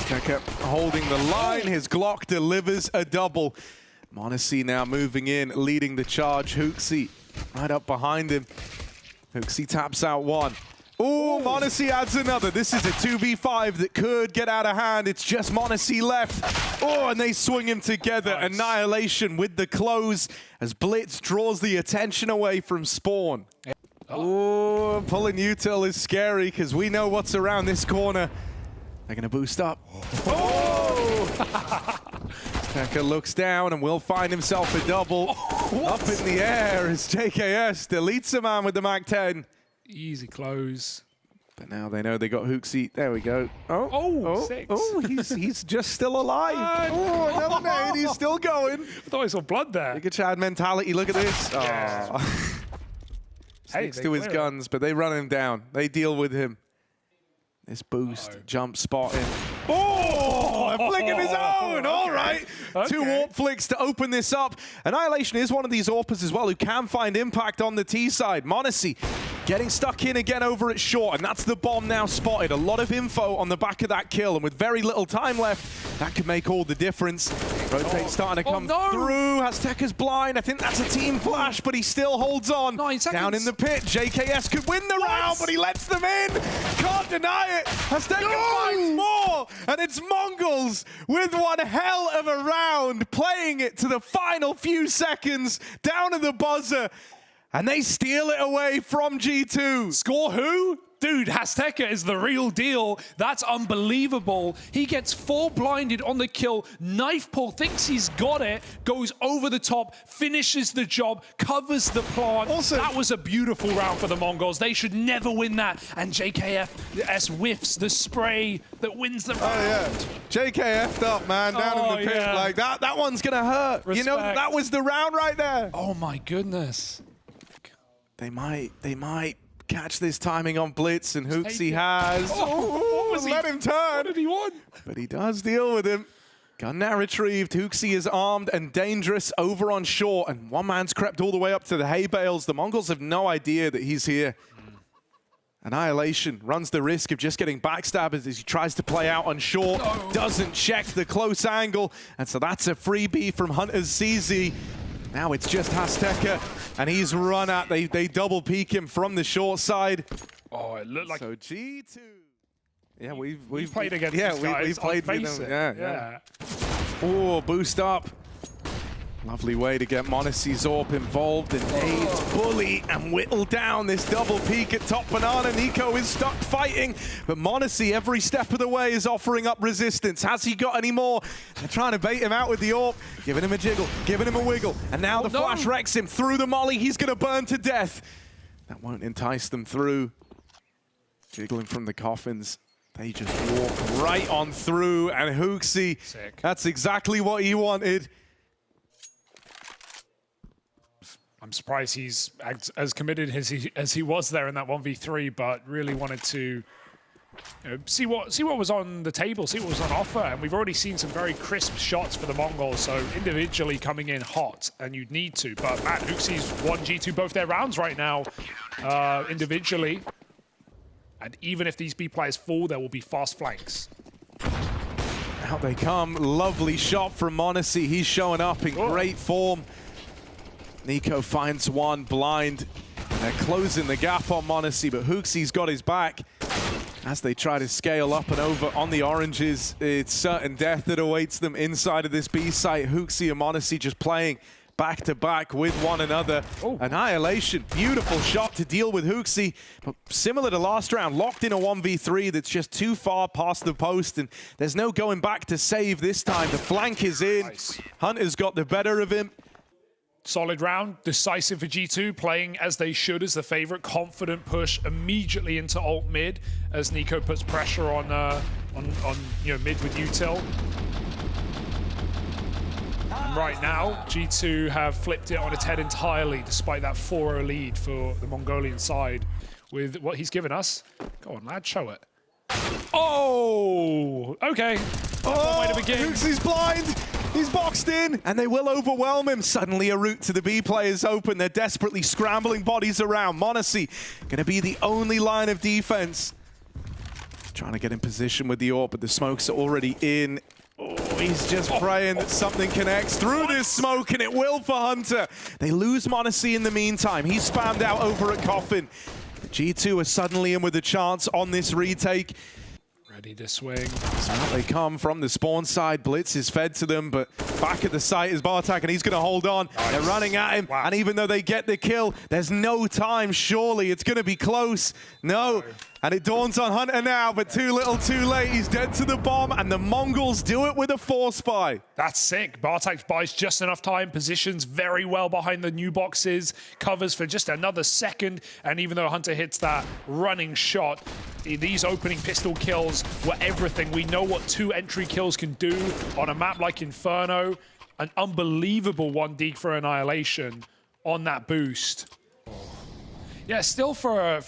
Azteca holding the line. His Glock delivers a double. m0NESY now moving in, leading the charge. HooXi right up behind him. HooXi taps out one. Oh, m0NESY adds another. This is a 2v5 that could get out of hand. It's just m0NESY left. Oh, and they swing him together. Nice. Annihilation with the close as Blitz draws the attention away from Spawn. Oh, pulling util is scary because we know what's around this corner. They're going to boost up. Oh! Azteca looks down and will find himself a double. Up in the air as JKS deletes a man with the Mag-10. Easy close. But now they know they got HooXi. There we go. Six. He's just still alive. Another nade. He's still going. I thought I saw blood there. Look at Chad mentality. Look at this. Yeah. Sticks to his guns, but they run him down. They deal with him. This boost, jump spot in. Oh, a flick of his own. All right. Okay. 2 AWP flicks to open this up. Annihilation is one of these AWPers as well who can find impact on the T side. m0NESY getting stuck in again over at short, and that's the bomb now spotted. A lot of info on the back of that kill, and with very little time left, that could make all the difference. Rotate starting to come through. Azteca's blind. I think that's a team flash, but he still holds on. 9 seconds. Down in the pit. JKS could win the round, but he lets them in. Can't deny it. Azteca finds more, and it's Mongols with one hell of a round, playing it to the final few seconds, down to the buzzer, and they steal it away from G2. Score who? Dude, Azteca is the real deal. That's unbelievable. He gets 4 blinded on the kill. Knife pull, thinks he's got it, goes over the top, finishes the job, covers the plant. Also, that was a beautiful round for the Mongols. They should never win that. And JKS whiffs the spray that wins the round. Oh, yeah. JKF'd up, man, down in the pit. Yeah. Like, that one's going to hurt. Respect. You know, that was the round right there. Oh, my goodness. They might catch this timing on Blitz, and HooXi has. Let him turn. What did he want? But he does deal with him. Gun now retrieved. HooXi is armed and dangerous over on short, and one man's crept all the way up to the hay bales. The Mongols have no idea that he's here. Annihilation runs the risk of just getting backstabbed as he tries to play out on short. Doesn't check the close angle, and so that's a freebie from Hunter's CZ. Now it's just Azteca, and he's run at. They double peek him from the short side. Oh, it looked like so G2. Yeah, we've played against these guys. we've played with them. Yeah. Oh, boost up. Lovely way to get m0NESY Zorp involved, and nades bully and whittle down this double peek at top banana. Nico is stuck fighting, but m0NESY every step of the way is offering up resistance. Has he got any more? They're trying to bait him out with the AWP, giving him a jiggle, giving him a wiggle, and now the flash wrecks him through the molly. He's going to burn to death. That won't entice them through. Jiggling from the coffins. They just walk right on through, and HooXi, that's exactly what he wanted. I'm surprised he's as committed as he was there in that 1v3, but really wanted to see what was on the table, see what was on offer. And we've already seen some very crisp shots for the Mongols, so individually coming in hot, and you'd need to. But man, HooXi's won G2 both their rounds right now, individually. And even if these B players fall, there will be fast flanks. Out they come. Lovely shot from m0NESY. He's showing up in great form. Nico finds one blind, and they're closing the gap on m0NESY, but HooXi's got his back. As they try to scale up and over on the oranges, it's certain death that awaits them inside of this B site. HooXi and m0NESY just playing back to back with one another. Annihilation, beautiful shot to deal with HooXi, but similar to last round, locked in a 1v3 that's just too far past the post, and there's no going back to save this time. The flank is in. Nice. Hunter's got the better of him. Solid round, decisive for G2, playing as they should as the favorite. Confident push immediately into alt mid as Nico puts pressure on mid with util. And right now, G2 have flipped it on its head entirely, despite that 4-0 lead for the Mongolian side. With what he's given us, go on, lad, show it. Oh, okay. Oh, way to begin. HooXi's blind. He's boxed in, and they will overwhelm him. Suddenly a route to the B players open. They're desperately scrambling bodies around. m0NESY going to be the only line of defense. Trying to get in position with the AWP, but the smokes are already in. Oh, he's just praying that something connects through this smoke, and it will for Hunter. They lose m0NESY in the meantime. He's spammed out over at Coffin. G2 are suddenly in with a chance on this retake. Ready to swing. So out they come from the spawn side. Blitz is fed to them, but back at the site is Bartek, and he's going to hold on. Nice. They're running at him, and even though they get the kill, there's no time, surely. It's going to be close. No. And it dawns on Hunter now, but too little, too late. He's dead to the bomb, and the Mongols do it with a force buy. That's sick. Bartek buys just enough time, positions very well behind the new boxes, covers for just another second, and even though Hunter hits that running shot, these opening pistol kills were everything. We know what 2 entry kills can do on a map like Inferno. An unbelievable 1D for Annihilation on that boost. Yeah, still for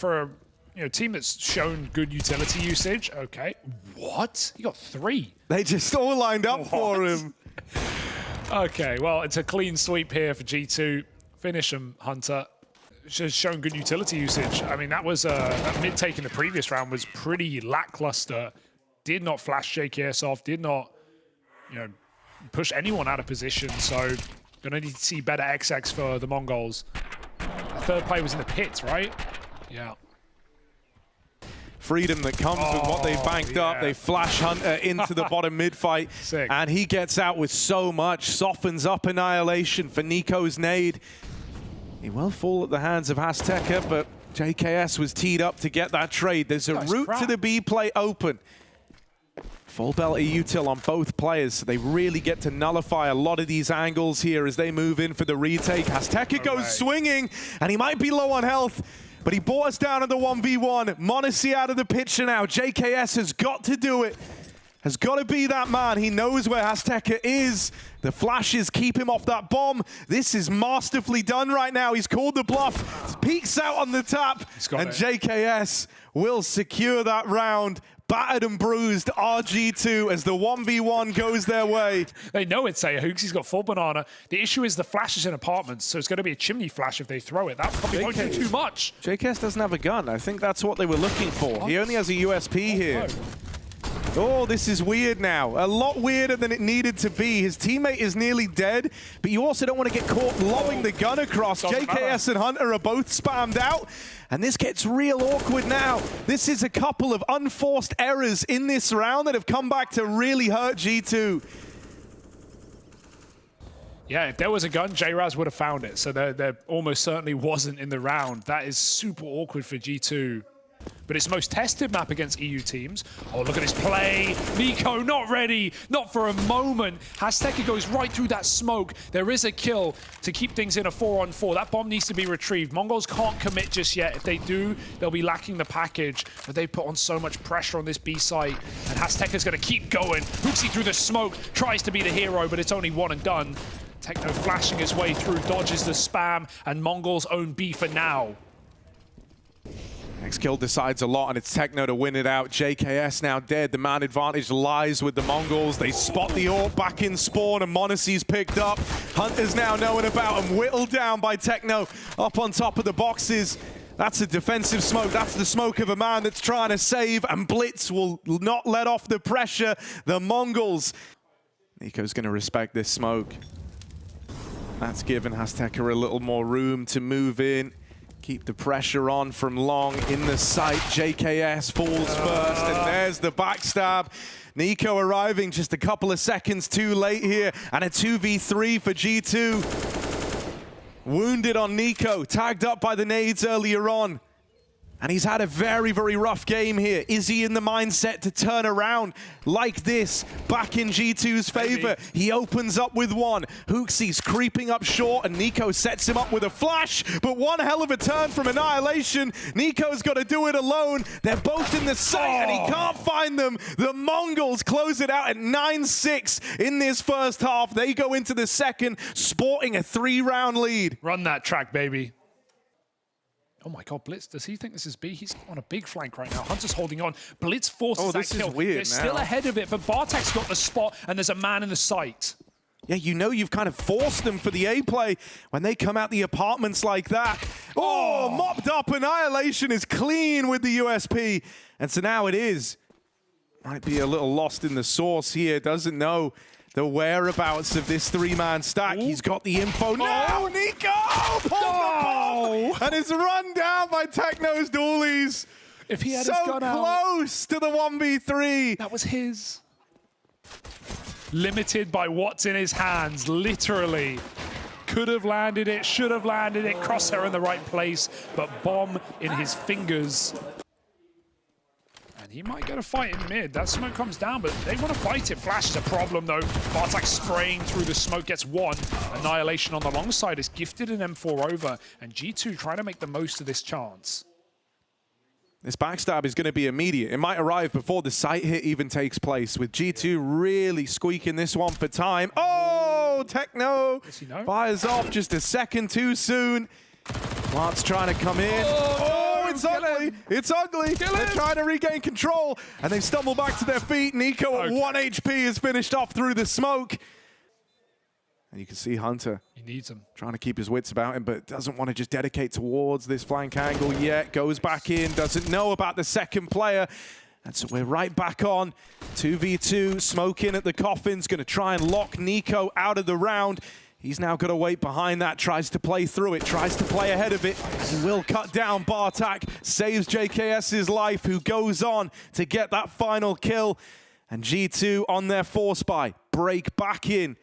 a team that's shown good utility usage. Okay. What? He got 3. They just all lined up for him. Okay, well, it's a clean sweep here for G2. Finish him, Hunter. Just shown good utility usage. I mean, that was that mid take in the previous round was pretty lackluster. Did not flash JKS off. Did not, push anyone out of position. So, gonna need to see better XX for the Mongols. The third play was in the pits, right? Yeah. Freedom that comes with what they've banked up. They flash Hunter into the bottom mid-fight, and he gets out with so much. Softens up Annihilation for Nico's nade. He will fall at the hands of Azteca, but JKS was teed up to get that trade. There's a route to the B play open. Full belt util on both players, so they really get to nullify a lot of these angles here as they move in for the retake. Azteca goes swinging, and he might be low on health, but he brought us down in the 1v1. m0NESY out of the picture now. JKS has got to do it. Has got to be that man. He knows where Azteca is. The flashes keep him off that bomb. This is masterfully done right now. He's called the bluff. Peeks out on the tap. And JKS will secure that round. Battered and bruised RG2 as the 1v1 goes their way. They know it's a Hooks. He's got full banana. The issue is the flashes in apartments, so it's going to be a chimney flash if they throw it. That probably won't do too much. JKS doesn't have a gun. I think that's what they were looking for. What? He only has a USP here. Oh, this is weird now. A lot weirder than it needed to be. His teammate is nearly dead, but you also don't want to get caught lobbing the gun across. JKS and Hunter are both spammed out, and this gets real awkward now. This is a couple of unforced errors in this round that have come back to really hurt G2. Yeah, if there was a gun, J-Raz would have found it, so there almost certainly wasn't in the round. That is super awkward for G2. But it's the most tested map against EU teams. Oh, look at this play. Nico not ready, not for a moment. Azteca goes right through that smoke. There is a kill to keep things in a 4-on-4. That bomb needs to be retrieved. Mongols can't commit just yet. If they do, they'll be lacking the package. But they put on so much pressure on this B site. And Azteca's going to keep going. Hooksy through the smoke, tries to be the hero, but it's only one and done. Techno flashing his way through, dodges the spam, and Mongols own B for now. Next kill decides a lot, and it's Techno to win it out. JKS now dead. The man advantage lies with the Mongols. They spot the AWP back in spawn, and m0NESY's picked up. Hunter's now knowing about him, whittled down by Techno up on top of the boxes. That's a defensive smoke. That's the smoke of a man that's trying to save, and Blitz will not let off the pressure. The Mongols. Nico's going to respect this smoke. That's given Azteca a little more room to move in. Keep the pressure on from long in the site. JKS falls first, and there's the backstab. Nico arriving just a couple of seconds too late here, and a 2v3 for G2. Wounded on Nico, tagged up by the nades earlier on. And he's had a very, very rough game here. Is he in the mindset to turn around like this back in G2's favor? He opens up with one. Hooksy's creeping up short, and Nico sets him up with a flash, but one hell of a turn from Annihilation. Nico's got to do it alone. They're both in the site, and he can't find them. The Mongols close it out at 9-6 in this first half. They go into the second, sporting a 3-round lead. Run that track, baby. Oh my God, Blitz, does he think this is B? He's on a big flank right now. Hunter's holding on. Blitz forces that kill. Is weird. They're still ahead of it, but Bartek's got the spot, and there's a man in the site. Yeah, you know you've kind of forced them for the A play when they come out the apartments like that. Oh, mopped up. Annihilation is clean with the USP. And so now it is might be a little lost in the sauce here. Doesn't know the whereabouts of this three-man stack. Ooh. He's got the info now. Nico pulled the bomb, and is run down by Techno's dualies. If he had so his gun close to the 1v3. That was his. Limited by what's in his hands, literally. Could have landed it, should have landed it, crosshair in the right place, but bomb in his fingers. And he might get a fight in mid. That smoke comes down, but they want to fight it. Flash is a problem, though. bartek spraying through the smoke gets one. Annihilation on the long side is gifted an M4 over, and G2 trying to make the most of this chance. This backstab is going to be immediate. It might arrive before the sight hit even takes place, with G2 really squeaking this one for time. Oh, Techno fires off just a second too soon. Mart's trying to come in. Oh, it's ugly. It's ugly. They're trying to regain control, and they stumble back to their feet. Nico at 1 HP is finished off through the smoke. And you can see Hunter. He needs him. Trying to keep his wits about him, but doesn't want to just dedicate towards this flank angle yet. Goes back in, doesn't know about the second player. And so we're right back on. 2v2, smoke in at the coffins. Going to try and lock Nico out of the round. He's now got to wait behind that, tries to play through it, tries to play ahead of it. He will cut down bartek, saves JKS's life, who goes on to get that final kill. And G2 on their force buy, break back in.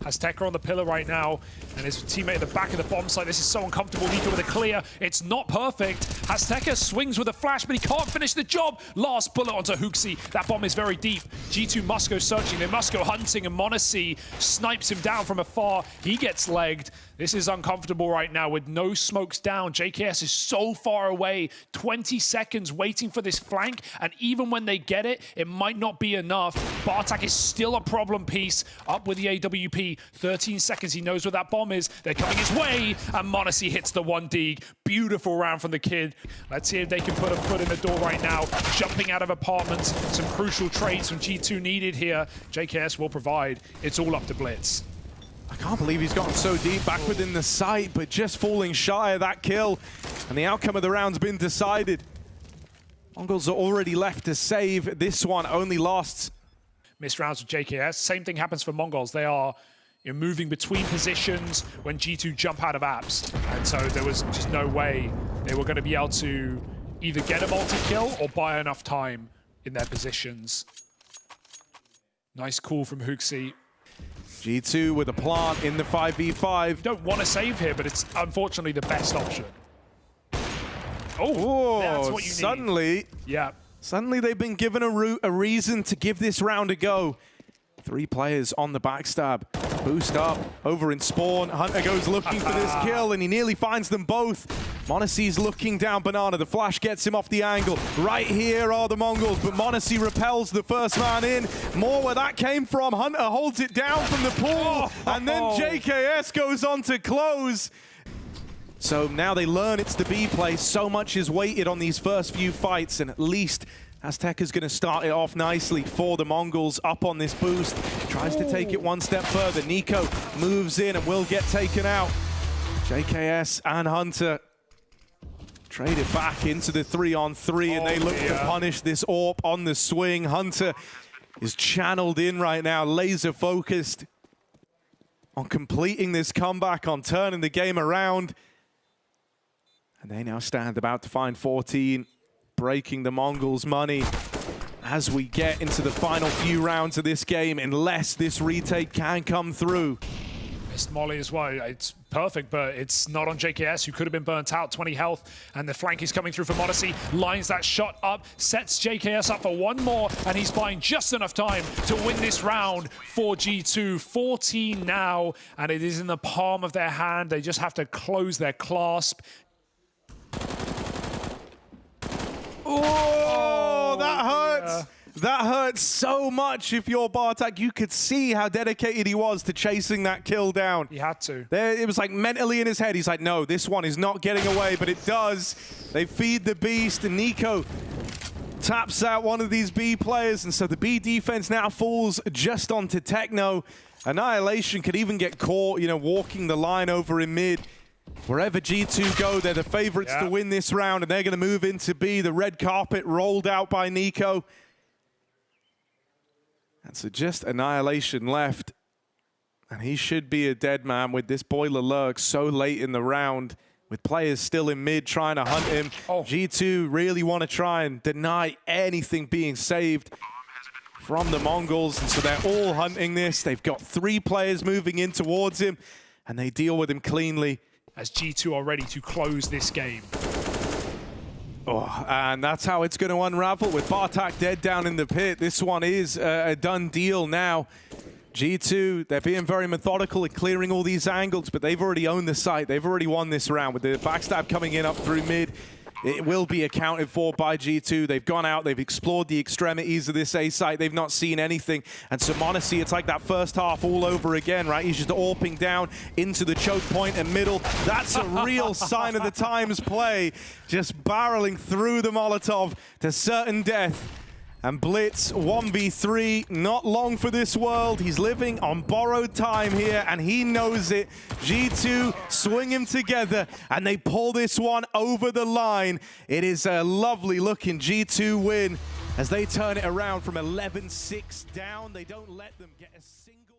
Azteca on the pillar right now, and his teammate at the back of the bomb site. This is so uncomfortable. Nico with a clear. It's not perfect. Azteca swings with a flash, but he can't finish the job. Last bullet onto HooXi. That bomb is very deep. G2 must go searching. They must go hunting, and m0NESY snipes him down from afar. He gets legged. This is uncomfortable right now with no smokes down. JKS is so far away. 20 seconds waiting for this flank, and even when they get it, it might not be enough. bartek is still a problem piece. Up with the AWP. 13 seconds, he knows where that bomb is. They're coming his way, and m0NESY hits the 1D. Beautiful round from the kid. Let's see if they can put a foot in the door right now. Jumping out of apartments. Some crucial trades from G2 needed here. JKS will provide. It's all up to Blitz. I can't believe he's gotten so deep back within the site, but just falling shy of that kill. And the outcome of the round's been decided. Mongols are already left to save. This one only lasts. Missed rounds with JKS. Same thing happens for Mongols. They are moving between positions when G2 jump out of apps. And so there was just no way they were going to be able to either get a multi-kill or buy enough time in their positions. Nice call from HooXi. G2 with a plant in the 5v5. You don't want to save here, but it's unfortunately the best option. Oh, that's what you suddenly, need. Yeah. Suddenly they've been given a reason to give this round a go. 3 players on the backstab. Boost up over in spawn. Hunter goes looking for this kill, and he nearly finds them both. m0NESY's looking down Banana. The flash gets him off the angle. Right here are the Mongols, but m0NESY repels the first man in. More where that came from. Hunter holds it down from the pool, and then JKS goes on to close. So now they learn it's the B play. So much is weighted on these first few fights, and at least Azteca's going to start it off nicely for the Mongols up on this boost. Tries to take it one step further. Nico moves in and will get taken out. JKS and Hunter trade it back into the 3-on-3, and they look to punish this AWP on the swing. Hunter is channeled in right now, laser focused on completing this comeback, on turning the game around. And they now stand about to find 14, breaking the Mongols' money as we get into the final few rounds of this game, unless this retake can come through. Missed Molly as well. It's perfect, but it's not on JKS, who could have been burnt out. 20 health, and the flank is coming through for m0NESY. Lines that shot up, sets JKS up for one more, and he's buying just enough time to win this round for G2. 14 now, and it is in the palm of their hand. They just have to close their clasp. Oh, that hurts. Yeah. That hurts so much. If you're bartek, you could see how dedicated he was to chasing that kill down. He had to. It was like mentally in his head. He's like, no, this one is not getting away, but it does. They feed the beast, and Nico taps out one of these B players, and so the B defense now falls just onto Techno. Annihilation could even get caught, walking the line over in mid. Wherever G2 go, they're the favorites to win this round, and they're going to move into B. The red carpet rolled out by Nico. And so just Annihilation left. And he should be a dead man with this boiler lurk so late in the round, with players still in mid trying to hunt him. G2 really want to try and deny anything being saved from the Mongols, and so they're all hunting this. They've got 3 players moving in towards him, and they deal with him cleanly. As G2 are ready to close this game. Oh, and that's how it's going to unravel with Bartak dead down in the pit. This one is a done deal now. G2, they're being very methodical at clearing all these angles, but they've already owned the site. They've already won this round with the backstab coming in up through mid. It will be accounted for by G2. They've gone out, they've explored the extremities of this A site. They've not seen anything. And so m0NESY, it's like that first half all over again, right? He's just AWPing down into the choke point and middle. That's a real sign of the times play. Just barreling through the Molotov to certain death. And Blitz 1v3, not long for this world. He's living on borrowed time here, and he knows it. G2 swing him together, and they pull this one over the line. It is a lovely looking G2 win as they turn it around from 11-6 down. They don't let them get a single...